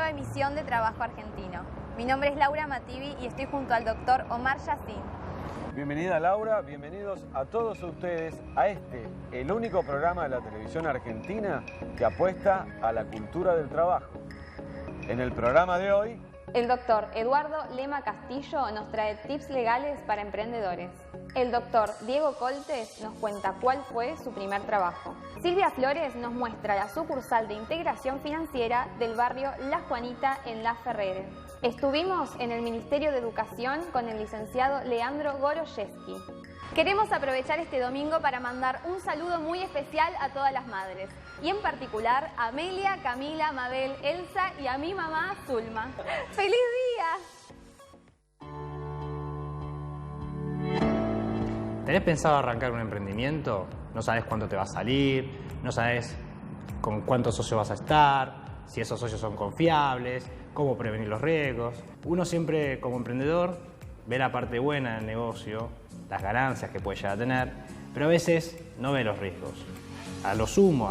nueva emisión de Trabajo Argentino. Mi nombre es Laura Mativi y estoy junto al doctor Omar Yassin. Bienvenida Laura, bienvenidos a todos ustedes a el único programa de la televisión argentina que apuesta a la cultura del trabajo. En el programa de hoy, el doctor Eduardo Lema Castillo nos trae tips legales para emprendedores. El doctor Diego Coltes nos cuenta cuál fue su primer trabajo. Silvia Flores nos muestra la sucursal de integración financiera del barrio La Juanita en La Ferrere. Estuvimos en el Ministerio de Educación con el licenciado Leandro Goroyeski. Queremos aprovechar este domingo para mandar un saludo muy especial a todas las madres, y en particular a Amelia, Camila, Mabel, Elsa y a mi mamá Zulma. ¡Feliz día! ¿Tenés pensado arrancar un emprendimiento? No sabes cuánto te va a salir, no sabes con cuántos socios vas a estar, si esos socios son confiables, cómo prevenir los riesgos. Uno siempre, como emprendedor, ve la parte buena del negocio, las ganancias que puede llegar a tener, pero a veces no ve los riesgos. A lo sumo,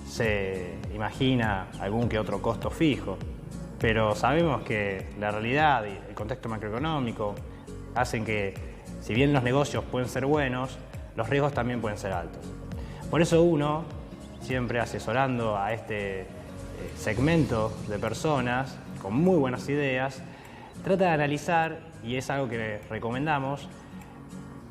se imagina algún que otro costo fijo, pero sabemos que la realidad y el contexto macroeconómico hacen que, si bien los negocios pueden ser buenos, los riesgos también pueden ser altos. Por eso uno, siempre asesorando a este segmento de personas con muy buenas ideas, trata de analizar, y es algo que recomendamos,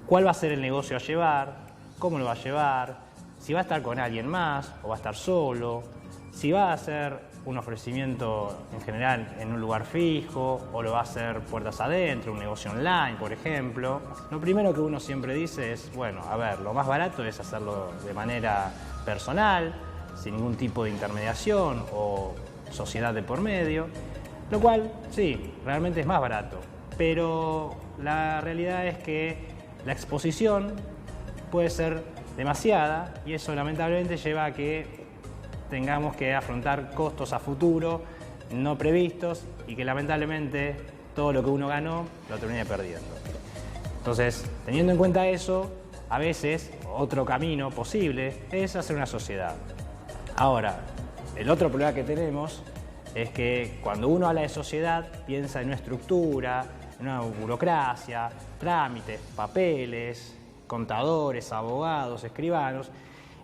cuál va a ser el negocio a llevar, cómo lo va a llevar, si va a estar con alguien más o va a estar solo, si va a hacer un ofrecimiento en general en un lugar fijo o lo va a hacer puertas adentro, un negocio online, por ejemplo. Lo primero que uno siempre dice es, bueno, a ver, lo más barato es hacerlo de manera personal, sin ningún tipo de intermediación o sociedad de por medio, lo cual, sí, realmente es más barato, pero la realidad es que la exposición puede ser demasiada y eso lamentablemente lleva a que tengamos que afrontar costos a futuro no previstos y que lamentablemente todo lo que uno ganó lo termine perdiendo. Entonces, teniendo en cuenta eso, a veces otro camino posible es hacer una sociedad. Ahora, el otro problema que tenemos es que cuando uno habla de sociedad piensa en una estructura, en una burocracia, trámites, papeles, contadores, abogados, escribanos,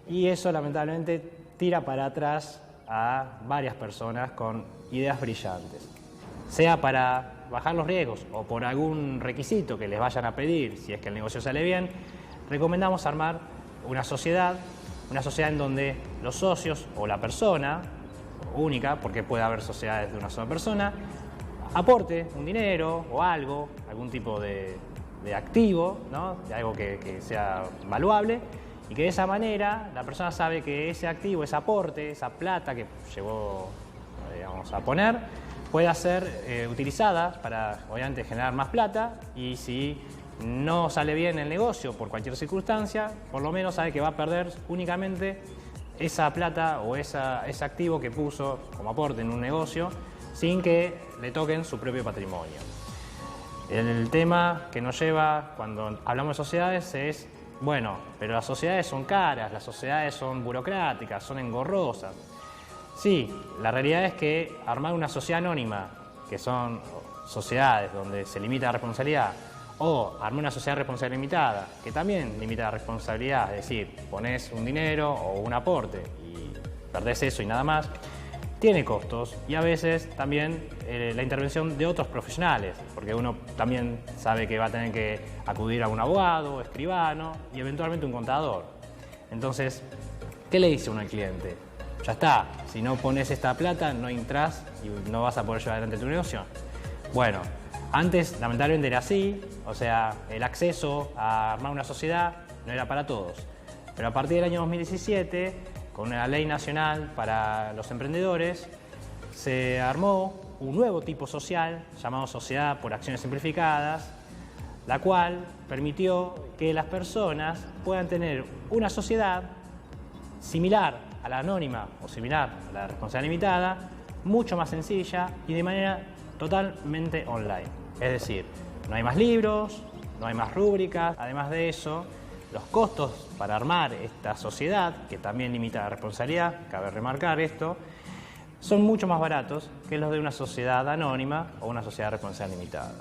y eso lamentablemente tira para atrás a varias personas con ideas brillantes. Sea para bajar los riesgos o por algún requisito que les vayan a pedir, si es que el negocio sale bien, recomendamos armar una sociedad en donde los socios o la persona única, porque puede haber sociedades de una sola persona, aporte un dinero o algo, algún tipo de activo, ¿no? De algo que sea valuable, y que de esa manera la persona sabe que ese activo, ese aporte, esa plata que llegó, digamos, a poner, pueda ser utilizada para, obviamente, generar más plata, y si no sale bien el negocio por cualquier circunstancia, por lo menos sabe que va a perder únicamente esa plata o ese activo que puso como aporte en un negocio sin que le toquen su propio patrimonio. El tema que nos lleva cuando hablamos de sociedades es, bueno, pero las sociedades son caras, las sociedades son burocráticas, son engorrosas. Sí, la realidad es que armar una sociedad anónima, que son sociedades donde se limita la responsabilidad, o armar una sociedad de responsabilidad limitada, que también limita la responsabilidad, es decir, pones un dinero o un aporte y perdés eso y nada más, tiene costos, y a veces también la intervención de otros profesionales, porque uno también sabe que va a tener que acudir a un abogado, escribano y eventualmente un contador. Entonces, ¿qué le dice uno al cliente? Ya está, si no pones esta plata no entras y no vas a poder llevar adelante tu negocio. Bueno, antes lamentablemente era así, o sea, el acceso a armar una sociedad no era para todos, pero a partir del año 2017, con una ley nacional para los emprendedores, se armó un nuevo tipo social llamado Sociedad por Acciones Simplificadas, la cual permitió que las personas puedan tener una sociedad similar a la anónima o similar a la responsabilidad limitada, mucho más sencilla y de manera totalmente online. Es decir, no hay más libros, no hay más rúbricas. Además de eso, los costos para armar esta sociedad, que también limita la responsabilidad, cabe remarcar esto, son mucho más baratos que los de una sociedad anónima o una sociedad de responsabilidad limitada.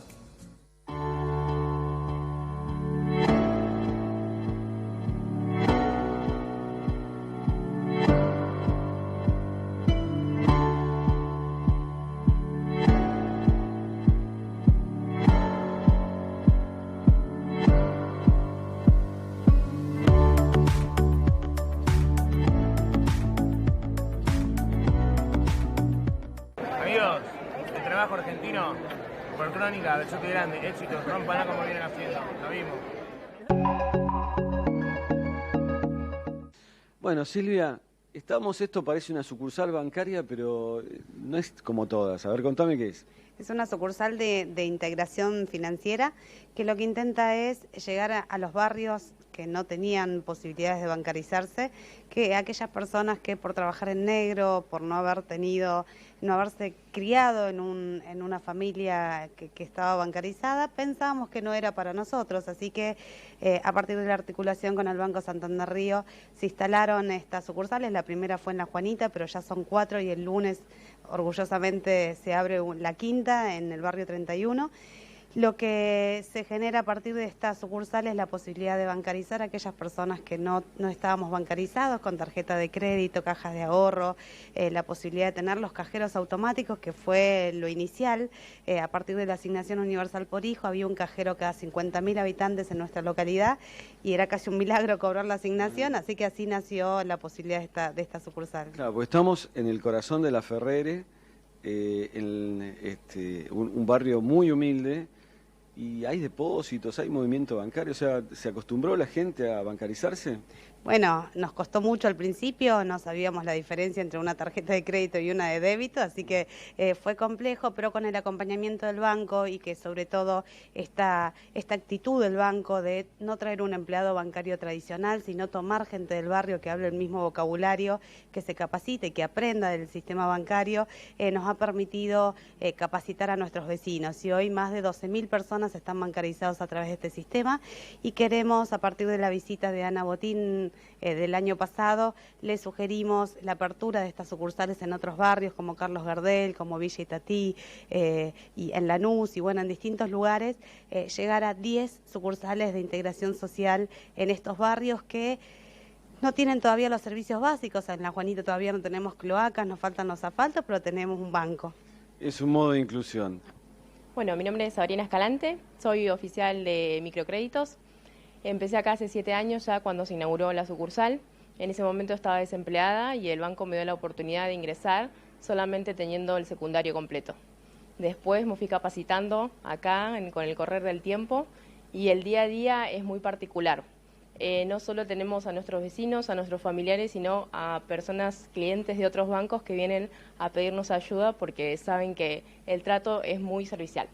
Amigos, el trabajo argentino por Crónica, Besote Grande, éxitos, rompanla como vienen haciendo, lo vimos. Bueno, Silvia, esto parece una sucursal bancaria, pero no es como todas. A ver, contame qué es. Es una sucursal de integración financiera que lo que intenta es llegar a los barrios que no tenían posibilidades de bancarizarse, que aquellas personas que por trabajar en negro, por no haberse criado en una familia que estaba bancarizada, pensábamos que no era para nosotros. Así que a partir de la articulación con el Banco Santander Río se instalaron estas sucursales. La primera fue en La Juanita, pero ya son 4 y el lunes orgullosamente se abre la quinta en el barrio 31. Lo que se genera a partir de esta sucursal es la posibilidad de bancarizar a aquellas personas que no estábamos bancarizados, con tarjeta de crédito, cajas de ahorro, la posibilidad de tener los cajeros automáticos, que fue lo inicial. A partir de la asignación universal por hijo, había un cajero cada 50.000 habitantes en nuestra localidad y era casi un milagro cobrar la asignación, así que así nació la posibilidad de esta sucursal. Claro, pues estamos en el corazón de La Ferrere, un barrio muy humilde, y hay depósitos, hay movimiento bancario, o sea, ¿se acostumbró la gente a bancarizarse? Bueno, nos costó mucho al principio, no sabíamos la diferencia entre una tarjeta de crédito y una de débito, así que fue complejo, pero con el acompañamiento del banco y que sobre todo esta actitud del banco de no traer un empleado bancario tradicional, sino tomar gente del barrio que hable el mismo vocabulario, que se capacite, que aprenda del sistema bancario, nos ha permitido capacitar a nuestros vecinos. Y hoy más de 12.000 personas están bancarizados a través de este sistema y queremos, a partir de la visita de Ana Botín del año pasado, le sugerimos la apertura de estas sucursales en otros barrios como Carlos Gardel, como Villa Itatí, y en Lanús y bueno, en distintos lugares, llegar a 10 sucursales de integración social en estos barrios que no tienen todavía los servicios básicos. En La Juanita todavía no tenemos cloacas, nos faltan los asfaltos, pero tenemos un banco. Es un modo de inclusión. Bueno, mi nombre es Sabrina Escalante, soy oficial de microcréditos. Empecé acá hace 7 años ya cuando se inauguró la sucursal. En ese momento estaba desempleada y el banco me dio la oportunidad de ingresar solamente teniendo el secundario completo. Después me fui capacitando acá con el correr del tiempo y el día a día es muy particular. No solo tenemos a nuestros vecinos, a nuestros familiares, sino a personas, clientes de otros bancos que vienen a pedirnos ayuda porque saben que el trato es muy servicial.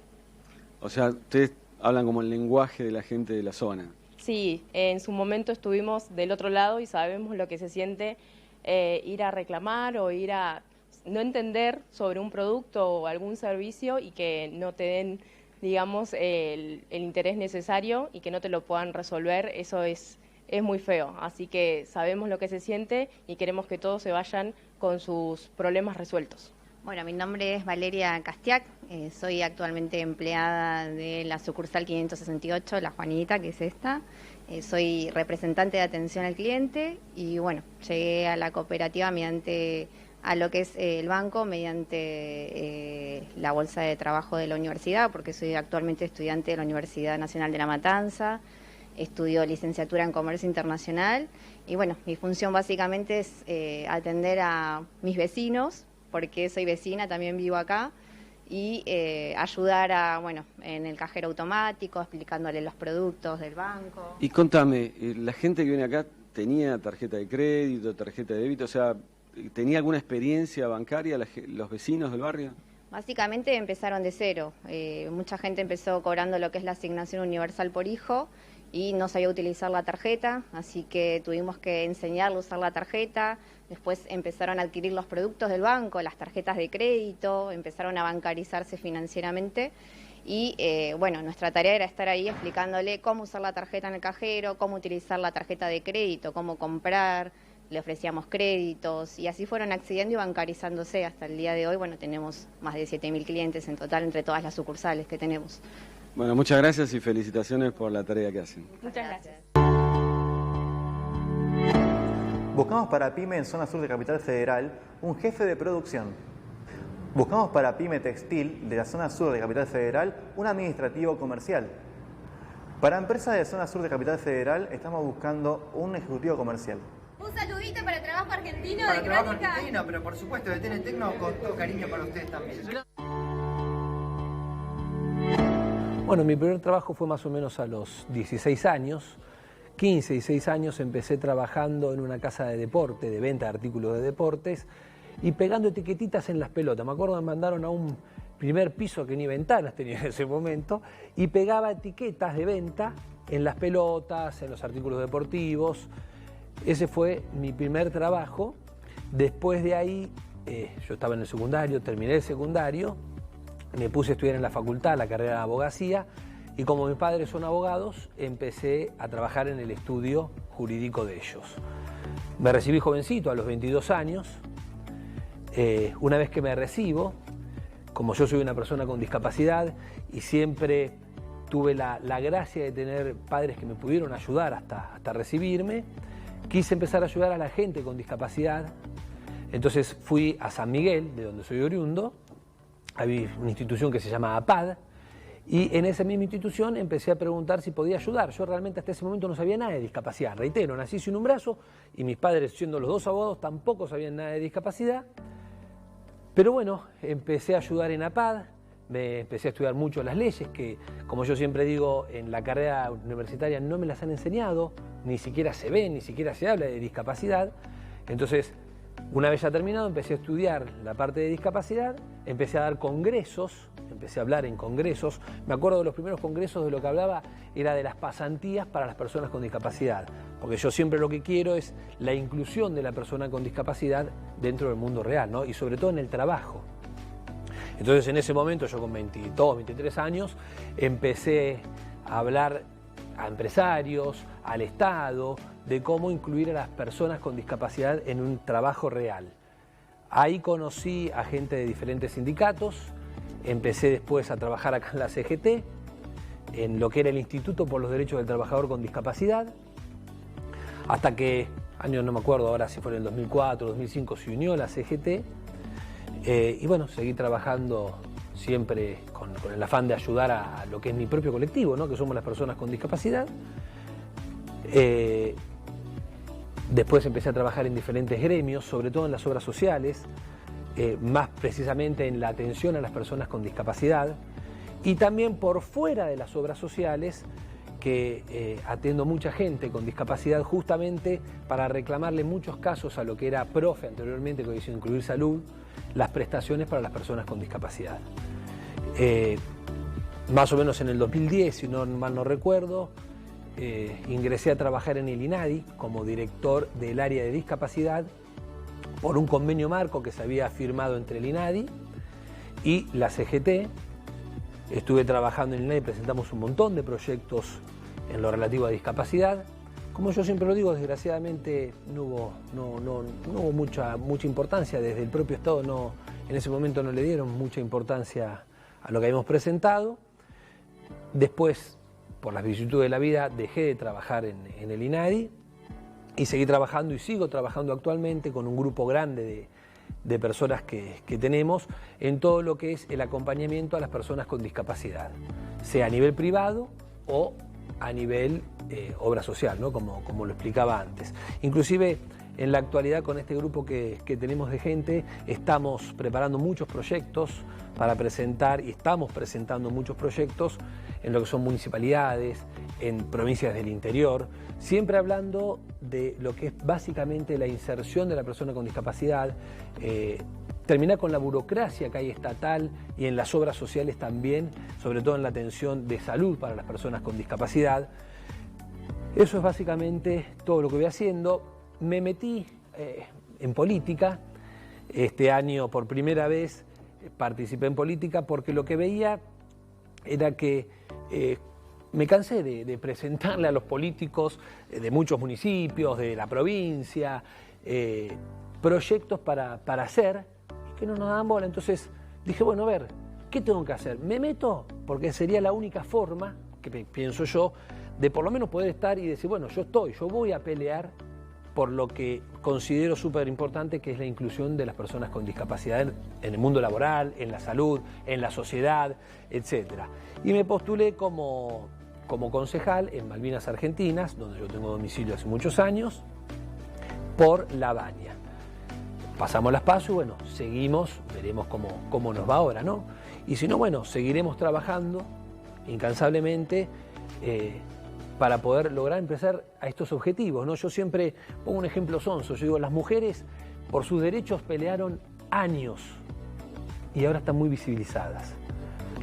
O sea, ustedes hablan como el lenguaje de la gente de la zona. Sí, en su momento estuvimos del otro lado y sabemos lo que se siente ir a reclamar o ir a no entender sobre un producto o algún servicio y que no te den, digamos, el interés necesario y que no te lo puedan resolver. Eso es muy feo. Así que sabemos lo que se siente y queremos que todos se vayan con sus problemas resueltos. Bueno, mi nombre es Valeria Castiac, soy actualmente empleada de la sucursal 568, La Juanita, que es esta. Soy representante de atención al cliente y bueno, llegué a la cooperativa a lo que es el banco mediante la bolsa de trabajo de la universidad, porque soy actualmente estudiante de la Universidad Nacional de La Matanza, estudio licenciatura en Comercio Internacional y bueno, mi función básicamente es atender a mis vecinos, porque soy vecina, también vivo acá, y ayudar en el cajero automático, explicándole los productos del banco. Y contame, ¿la gente que viene acá tenía tarjeta de crédito, tarjeta de débito? O sea, ¿tenía alguna experiencia bancaria los vecinos del barrio? Básicamente empezaron de cero. Mucha gente empezó cobrando lo que es la asignación universal por hijo y no sabía utilizar la tarjeta, así que tuvimos que enseñarle a usar la tarjeta. Después empezaron a adquirir los productos del banco, las tarjetas de crédito, empezaron a bancarizarse financieramente y nuestra tarea era estar ahí explicándole cómo usar la tarjeta en el cajero, cómo utilizar la tarjeta de crédito, cómo comprar, le ofrecíamos créditos y así fueron accediendo y bancarizándose. Hasta el día de hoy, bueno, tenemos más de 7.000 clientes en total entre todas las sucursales que tenemos. Bueno, muchas gracias y felicitaciones por la tarea que hacen. Muchas gracias. Buscamos para PYME en zona sur de Capital Federal un jefe de producción. Buscamos para PYME Textil de la zona sur de Capital Federal un administrativo comercial. Para empresas de zona sur de Capital Federal estamos buscando un ejecutivo comercial. Un saludito para Trabajo Argentino para de Trabajo Crónica. Argentino, pero por supuesto de Teletecno con todo cariño para ustedes también. Bueno, mi primer trabajo fue más o menos a los 16 años. 15, 16 años empecé trabajando en una casa de deporte, de venta de artículos de deportes y pegando etiquetitas en las pelotas. Me acuerdo que me mandaron a un primer piso que ni ventanas tenía en ese momento y pegaba etiquetas de venta en las pelotas, en los artículos deportivos. Ese fue mi primer trabajo. Después de ahí, yo estaba en el secundario, terminé el secundario, me puse a estudiar en la facultad, la carrera de abogacía, y como mis padres son abogados, empecé a trabajar en el estudio jurídico de ellos. Me recibí jovencito, a los 22 años. Una vez que me recibo, como yo soy una persona con discapacidad y siempre tuve la gracia de tener padres que me pudieron ayudar hasta recibirme, quise empezar a ayudar a la gente con discapacidad. Entonces fui a San Miguel, de donde soy oriundo. Había una institución que se llama APAD, y en esa misma institución empecé a preguntar si podía ayudar. Yo realmente hasta ese momento no sabía nada de discapacidad. Reitero, nací sin un brazo y mis padres, siendo los dos abogados, tampoco sabían nada de discapacidad. Pero bueno, empecé a ayudar en APAD, me empecé a estudiar mucho las leyes, que como yo siempre digo, en la carrera universitaria no me las han enseñado, ni siquiera se ven, ni siquiera se habla de discapacidad. Entonces, una vez ya terminado, empecé a estudiar la parte de discapacidad, empecé a dar congresos, empecé a hablar en congresos. Me acuerdo de los primeros congresos, de lo que hablaba era de las pasantías para las personas con discapacidad, porque yo siempre lo que quiero es la inclusión de la persona con discapacidad dentro del mundo real, ¿no? Y sobre todo en el trabajo. Entonces en ese momento, yo con 22, 23 años, empecé a hablar a empresarios, al Estado, de cómo incluir a las personas con discapacidad en un trabajo real. Ahí conocí a gente de diferentes sindicatos, empecé después a trabajar acá en la CGT, en lo que era el Instituto por los Derechos del Trabajador con Discapacidad, hasta que, años no me acuerdo ahora si fue en el 2004 o 2005, se unió la CGT, y bueno, seguí trabajando siempre con el afán de ayudar a lo que es mi propio colectivo, ¿no? Que somos las personas con discapacidad. Después empecé a trabajar en diferentes gremios, sobre todo en las obras sociales, más precisamente en la atención a las personas con discapacidad, y también por fuera de las obras sociales, que atiendo mucha gente con discapacidad justamente para reclamarle muchos casos a lo que era PROFE anteriormente, que hizo Incluir Salud, las prestaciones para las personas con discapacidad. Más o menos en el 2010, si no mal no recuerdo, ingresé a trabajar en el INADI como director del área de discapacidad por un convenio marco que se había firmado entre el INADI y la CGT. Estuve trabajando en el INADI, presentamos un montón de proyectos en lo relativo a discapacidad. Como yo siempre lo digo, desgraciadamente no hubo mucha importancia, desde el propio Estado en ese momento no le dieron mucha importancia a lo que habíamos presentado. Después, por las vicisitudes de la vida, dejé de trabajar en el INADI y seguí trabajando y sigo trabajando actualmente con un grupo grande de personas que tenemos en todo lo que es el acompañamiento a las personas con discapacidad, sea a nivel privado o a nivel obra social, ¿no? Como lo explicaba antes. Inclusive en la actualidad, con este grupo que tenemos de gente, estamos preparando muchos proyectos para presentar, y estamos presentando muchos proyectos en lo que son municipalidades, en provincias del interior, siempre hablando de lo que es básicamente la inserción de la persona con discapacidad, terminar con la burocracia que hay estatal y en las obras sociales también, sobre todo en la atención de salud para las personas con discapacidad. Eso es básicamente todo lo que voy haciendo. Me metí en política. Este año por primera vez participé en política porque lo que veía era que me cansé de presentarle a los políticos de muchos municipios, de la provincia, proyectos para hacer y que no nos daban bola. Entonces dije, bueno, a ver, ¿qué tengo que hacer? ¿Me meto? Porque sería la única forma, que pienso yo, de por lo menos poder estar y decir, bueno, yo voy a pelear por lo que considero súper importante, que es la inclusión de las personas con discapacidad en el mundo laboral, en la salud, en la sociedad, etc. Y me postulé como concejal en Malvinas Argentinas, donde yo tengo domicilio hace muchos años, por La Baña. Pasamos las PASO y bueno, seguimos, veremos cómo nos va ahora, ¿no? Y si no, bueno, seguiremos trabajando incansablemente para poder lograr empezar a estos objetivos, ¿no? Yo siempre pongo un ejemplo sonso, yo digo, las mujeres por sus derechos pelearon años y ahora están muy visibilizadas.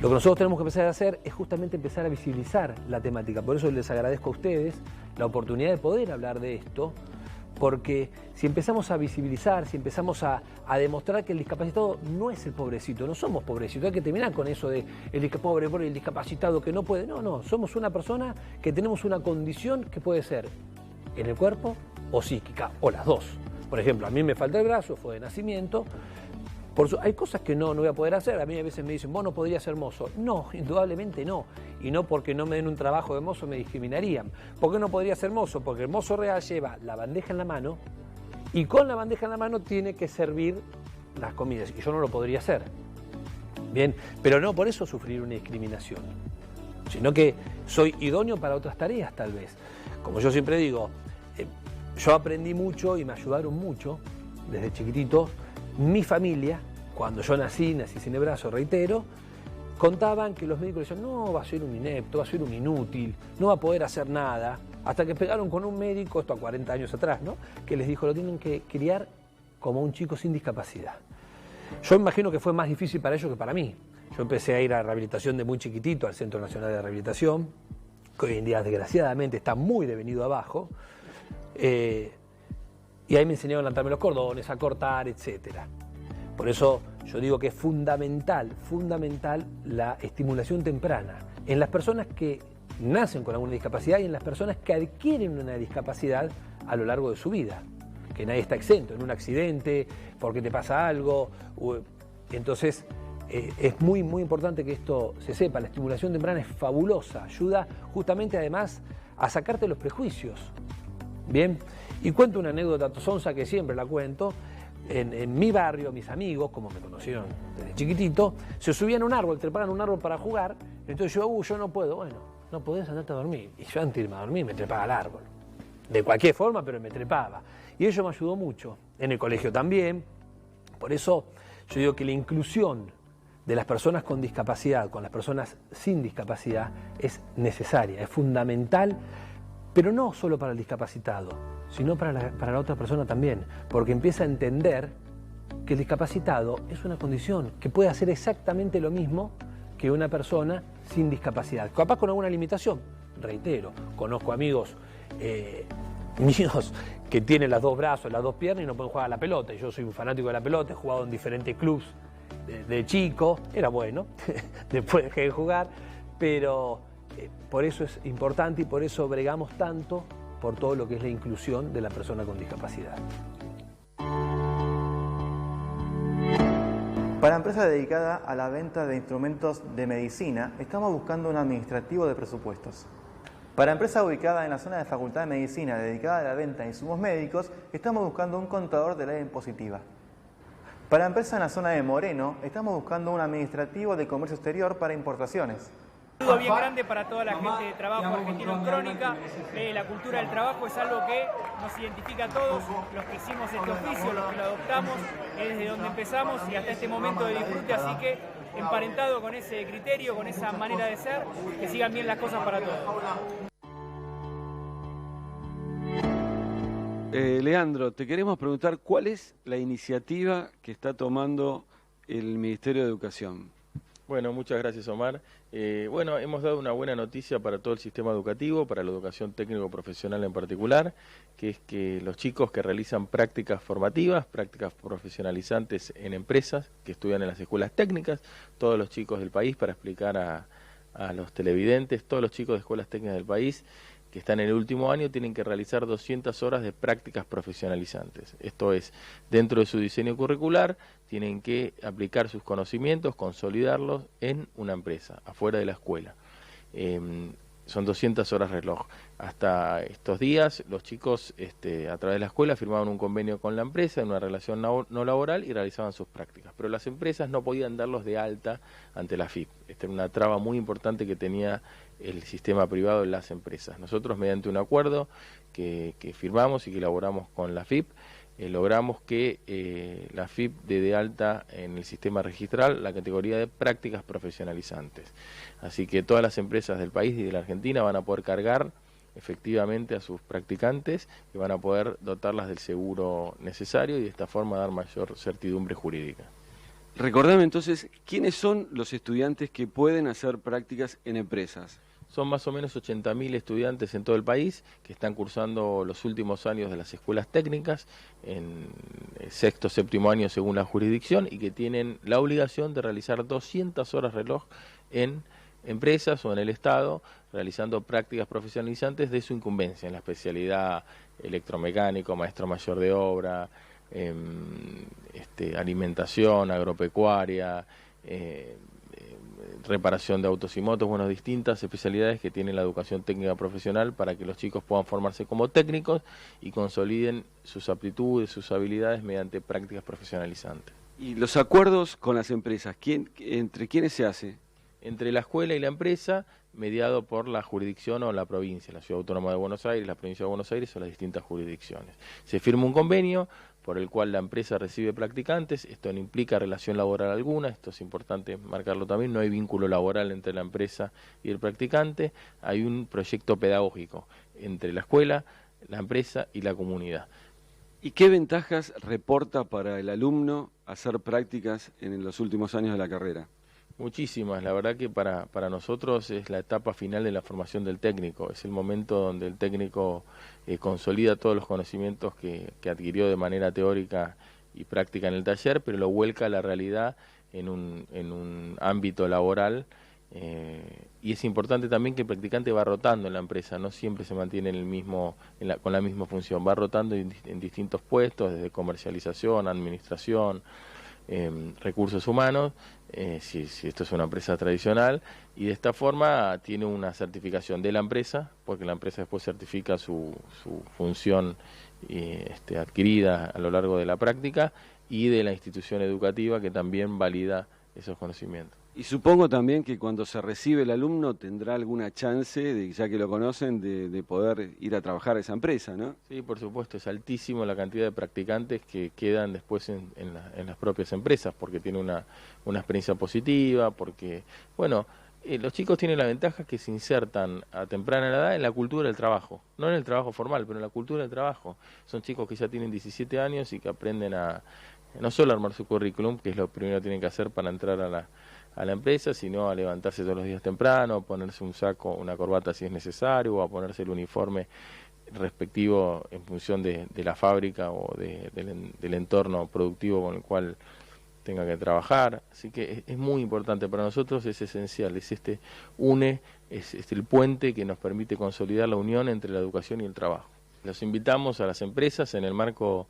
Lo que nosotros tenemos que empezar a hacer es justamente empezar a visibilizar la temática, por eso les agradezco a ustedes la oportunidad de poder hablar de esto, porque si empezamos a visibilizar, si empezamos a demostrar que el discapacitado no es el pobrecito, no somos pobrecitos, hay que terminar con eso de el pobre, el discapacitado que no puede, no, somos una persona que tenemos una condición que puede ser en el cuerpo o psíquica, o las dos. Por ejemplo, a mí me falta el brazo, fue de nacimiento, hay cosas que no voy a poder hacer, a mí a veces me dicen, vos no podrías ser mozo. No, indudablemente no. Y no porque no me den un trabajo de mozo me discriminarían. ¿Por qué no podría ser mozo? Porque el mozo real lleva la bandeja en la mano y con la bandeja en la mano tiene que servir las comidas. Y yo no lo podría hacer. Bien, pero no por eso sufrir una discriminación, sino que soy idóneo para otras tareas tal vez. Como yo siempre digo, yo aprendí mucho y me ayudaron mucho desde chiquitito. Mi familia, cuando yo nací sin el brazo, reitero, contaban que los médicos decían, no, va a ser un inepto, va a ser un inútil, no va a poder hacer nada, hasta que pegaron con un médico, esto a 40 años atrás, ¿no?, que les dijo, lo tienen que criar como un chico sin discapacidad. Yo imagino que fue más difícil para ellos que para mí. Yo empecé a ir a rehabilitación de muy chiquitito, al Centro Nacional de Rehabilitación, que hoy en día desgraciadamente está muy devenido abajo, y ahí me enseñaron a levantarme los cordones, a cortar, etc. Por eso yo digo que es fundamental la estimulación temprana en las personas que nacen con alguna discapacidad y en las personas que adquieren una discapacidad a lo largo de su vida. Que nadie está exento en un accidente, porque te pasa algo. Entonces es muy importante que esto se sepa. La estimulación temprana es fabulosa, ayuda justamente además a sacarte los prejuicios. Bien, y cuento una anécdota sonsa que siempre la cuento. En mi barrio, mis amigos, como me conocieron desde chiquitito, se subían a un árbol, trepaban un árbol para jugar. Entonces yo no puedo. Bueno, no podés andarte a dormir. Y yo antes de irme a dormir me trepaba al árbol. De cualquier forma, pero me trepaba. Y eso me ayudó mucho. En el colegio también. Por eso yo digo que la inclusión de las personas con discapacidad, con las personas sin discapacidad, es necesaria, es fundamental. Pero no solo para el discapacitado, sino para la otra persona también, porque empieza a entender que el discapacitado es una condición, que puede hacer exactamente lo mismo que una persona sin discapacidad, capaz con alguna limitación. Reitero, conozco amigos míos que tienen los dos brazos, las dos piernas y no pueden jugar a la pelota. Yo soy un fanático de la pelota, he jugado en diferentes clubes de chico, era bueno, después dejé de jugar, pero por eso es importante y por eso bregamos tanto por todo lo que es la inclusión de la persona con discapacidad. Para empresa dedicada a la venta de instrumentos de medicina, estamos buscando un administrativo de presupuestos. Para empresa ubicada en la zona de Facultad de Medicina dedicada a la venta de insumos médicos, estamos buscando un contador del área impositiva. Para empresa en la zona de Moreno, estamos buscando un administrativo de comercio exterior para importaciones. Un saludo bien grande para toda la gente de Trabajo Argentino en Crónica. La cultura del trabajo es algo que nos identifica a todos, los que hicimos este oficio, los que lo adoptamos, desde donde empezamos y hasta este momento de disfrute, así que emparentado con ese criterio, con esa manera de ser, que sigan bien las cosas para todos. Leandro, te queremos preguntar cuál es la iniciativa que está tomando el Ministerio de Educación. Bueno, muchas gracias, Omar. Bueno, hemos dado una buena noticia para todo el sistema educativo, para la educación técnico-profesional en particular, que es que los chicos que realizan prácticas formativas, prácticas profesionalizantes en empresas, que estudian en las escuelas técnicas, todos los chicos del país, para explicar a los televidentes, todos los chicos de escuelas técnicas del país, que están en el último año tienen que realizar 200 horas de prácticas profesionalizantes. Esto es, dentro de su diseño curricular, tienen que aplicar sus conocimientos, consolidarlos en una empresa, afuera de la escuela. Son 200 horas reloj. Hasta estos días, los chicos a través de la escuela firmaban un convenio con la empresa en una relación no laboral y realizaban sus prácticas. Pero las empresas no podían darlos de alta ante la FIP. Esta era una traba muy importante que tenía el sistema privado de las empresas. Nosotros, mediante un acuerdo que firmamos y que elaboramos con la FIP, logramos que la FIP dé de alta en el sistema registral la categoría de prácticas profesionalizantes. Así que todas las empresas del país y de la Argentina van a poder cargar efectivamente a sus practicantes y van a poder dotarlas del seguro necesario y de esta forma dar mayor certidumbre jurídica. Recordame entonces, ¿quiénes son los estudiantes que pueden hacer prácticas en empresas? Son más o menos 80.000 estudiantes en todo el país que están cursando los últimos años de las escuelas técnicas, en el sexto, séptimo año según la jurisdicción, y que tienen la obligación de realizar 200 horas reloj en empresas o en el Estado, realizando prácticas profesionalizantes de su incumbencia, en la especialidad electromecánico, maestro mayor de obra, alimentación, agropecuaria, reparación de autos y motos, bueno, distintas especialidades que tiene la educación técnica profesional para que los chicos puedan formarse como técnicos y consoliden sus aptitudes, sus habilidades mediante prácticas profesionalizantes. ¿Y los acuerdos con las empresas, entre quiénes se hace? Entre la escuela y la empresa, mediado por la jurisdicción o la provincia, la Ciudad Autónoma de Buenos Aires, la Provincia de Buenos Aires o las distintas jurisdicciones. Se firma un convenio por el cual la empresa recibe practicantes, esto no implica relación laboral alguna, esto es importante marcarlo también, no hay vínculo laboral entre la empresa y el practicante, hay un proyecto pedagógico entre la escuela, la empresa y la comunidad. ¿Y qué ventajas reporta para el alumno hacer prácticas en los últimos años de la carrera? Muchísimas, la verdad que para nosotros es la etapa final de la formación del técnico, es el momento donde el técnico consolida todos los conocimientos que adquirió de manera teórica y práctica en el taller, pero lo vuelca a la realidad en un ámbito laboral, y es importante también que el practicante va rotando en la empresa, no siempre se mantiene con la misma función, va rotando en distintos puestos, desde comercialización, administración, recursos humanos, si esto es una empresa tradicional, y de esta forma tiene una certificación de la empresa, porque la empresa después certifica su función adquirida a lo largo de la práctica, y de la institución educativa que también valida esos conocimientos. Y supongo también que cuando se recibe el alumno tendrá alguna chance, ya que lo conocen, de poder ir a trabajar a esa empresa, ¿no? Sí, por supuesto, es altísimo la cantidad de practicantes que quedan después en las propias empresas, porque tiene una experiencia positiva, porque, bueno, los chicos tienen la ventaja que se insertan a temprana edad en la cultura del trabajo, no en el trabajo formal, pero en la cultura del trabajo. Son chicos que ya tienen 17 años y que aprenden a no solo a armar su currículum, que es lo primero que tienen que hacer para entrar a la empresa, sino a levantarse todos los días temprano, a ponerse un saco, una corbata si es necesario, o a ponerse el uniforme respectivo en función de la fábrica o del entorno productivo con el cual tenga que trabajar. Así que es muy importante para nosotros, es esencial, es es el puente que nos permite consolidar la unión entre la educación y el trabajo. Los invitamos a las empresas en el marco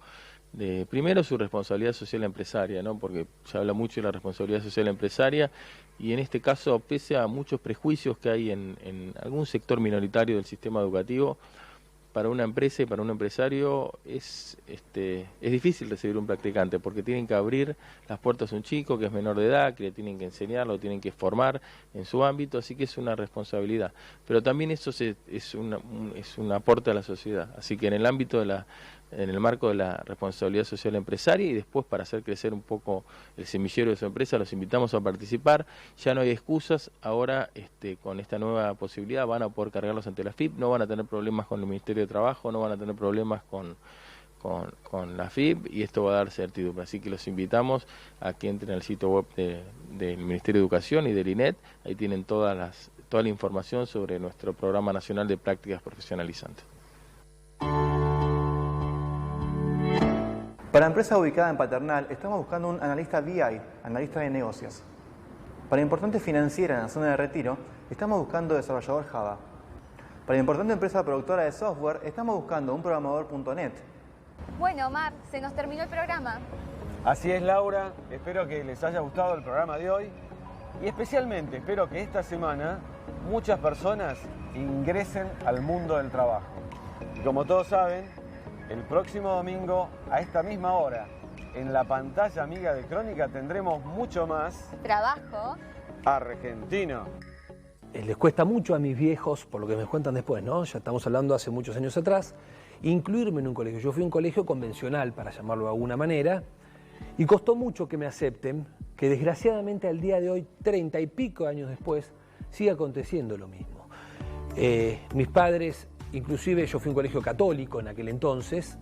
de, primero, su responsabilidad social empresaria, ¿no? Porque se habla mucho de la responsabilidad social empresaria, y en este caso, pese a muchos prejuicios que hay en algún sector minoritario del sistema educativo, para una empresa y para un empresario es difícil recibir un practicante, porque tienen que abrir las puertas a un chico que es menor de edad, que le tienen que enseñar, lo tienen que formar en su ámbito, así que es una responsabilidad. Pero también eso es un aporte a la sociedad, así que en el ámbito en el marco de la responsabilidad social empresaria, y después para hacer crecer un poco el semillero de su empresa, los invitamos a participar. Ya no hay excusas, ahora con esta nueva posibilidad van a poder cargarlos ante la FIP, no van a tener problemas con el Ministerio de Trabajo, no van a tener problemas con la FIP, y esto va a dar certidumbre. Así que los invitamos a que entren al sitio web del Ministerio de Educación y del INET, ahí tienen toda la información sobre nuestro Programa Nacional de Prácticas Profesionalizantes. Para la empresa ubicada en Paternal, estamos buscando un analista BI, analista de negocios. Para importante financiera en la zona de Retiro, estamos buscando desarrollador Java. Para la importante empresa productora de software, estamos buscando un programador.net. Bueno, Omar, se nos terminó el programa. Así es, Laura. Espero que les haya gustado el programa de hoy y especialmente espero que esta semana muchas personas ingresen al mundo del trabajo. Y como todos saben, el próximo domingo a esta misma hora, en la pantalla amiga de Crónica, tendremos mucho más Trabajo argentino. Les cuesta mucho a mis viejos, por lo que me cuentan después, ¿no? Ya estamos hablando hace muchos años atrás, incluirme en un colegio. Yo fui a un colegio convencional, para llamarlo de alguna manera, y costó mucho que me acepten, que desgraciadamente al día de hoy, 30 y pico años después, sigue aconteciendo lo mismo. Mis padres, inclusive yo fui a un colegio católico en aquel entonces,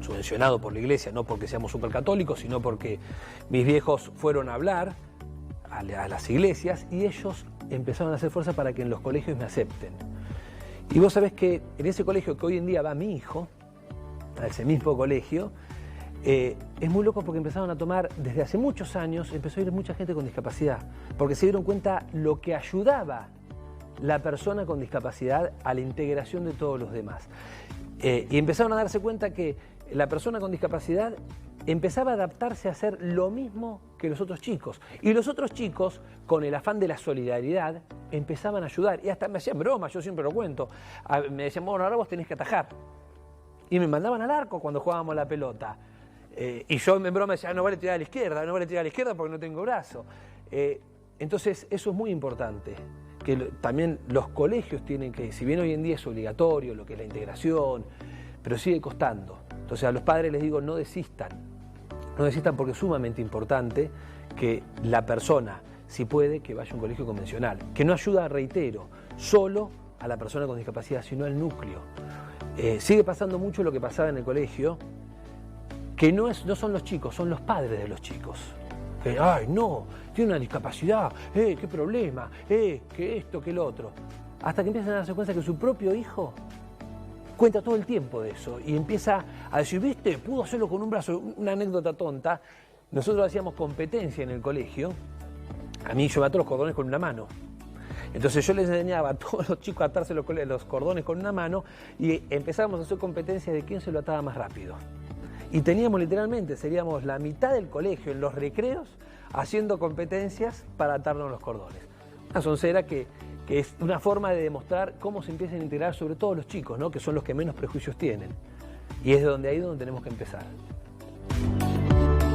subvencionado por la iglesia, no porque seamos supercatólicos, sino porque mis viejos fueron a hablar a las iglesias y ellos empezaron a hacer fuerza para que en los colegios me acepten. Y vos sabés que en ese colegio que hoy en día va mi hijo, a ese mismo colegio, es muy loco porque empezaron a tomar, desde hace muchos años, empezó a ir mucha gente con discapacidad, porque se dieron cuenta lo que ayudaba la persona con discapacidad a la integración de todos los demás. Y empezaron a darse cuenta que la persona con discapacidad empezaba a adaptarse a hacer lo mismo que los otros chicos. Y los otros chicos, con el afán de la solidaridad, empezaban a ayudar. Y hasta me hacían bromas, yo siempre lo cuento. Me decían, bueno, ahora vos tenés que atajar. Y me mandaban al arco cuando jugábamos la pelota. Y yo en broma decía, no vale tirar a la izquierda, no vale tirar a la izquierda porque no tengo brazo. Entonces eso es muy importante, que también los colegios tienen que, si bien hoy en día es obligatorio lo que es la integración, pero sigue costando. Entonces a los padres les digo, no desistan porque es sumamente importante que la persona, si puede, que vaya a un colegio convencional, que no ayuda, reitero, solo a la persona con discapacidad, sino al núcleo. Sigue pasando mucho lo que pasaba en el colegio, que no son los chicos, son los padres de los chicos. Ay, no, tiene una discapacidad, qué problema, que esto, que lo otro. Hasta que empiezan a darse cuenta que su propio hijo cuenta todo el tiempo de eso y empieza a decir, ¿viste? Pudo hacerlo con un brazo. Una anécdota tonta. Nosotros hacíamos competencia en el colegio. A mí yo me ato los cordones con una mano. Entonces yo les enseñaba a todos los chicos a atarse los cordones con una mano y empezábamos a hacer competencia de quién se lo ataba más rápido. Y teníamos literalmente, seríamos la mitad del colegio en los recreos haciendo competencias para atarnos los cordones. Una soncera que es una forma de demostrar cómo se empiezan a integrar sobre todo los chicos, ¿no? Que son los que menos prejuicios tienen. Y es de ahí donde tenemos que empezar.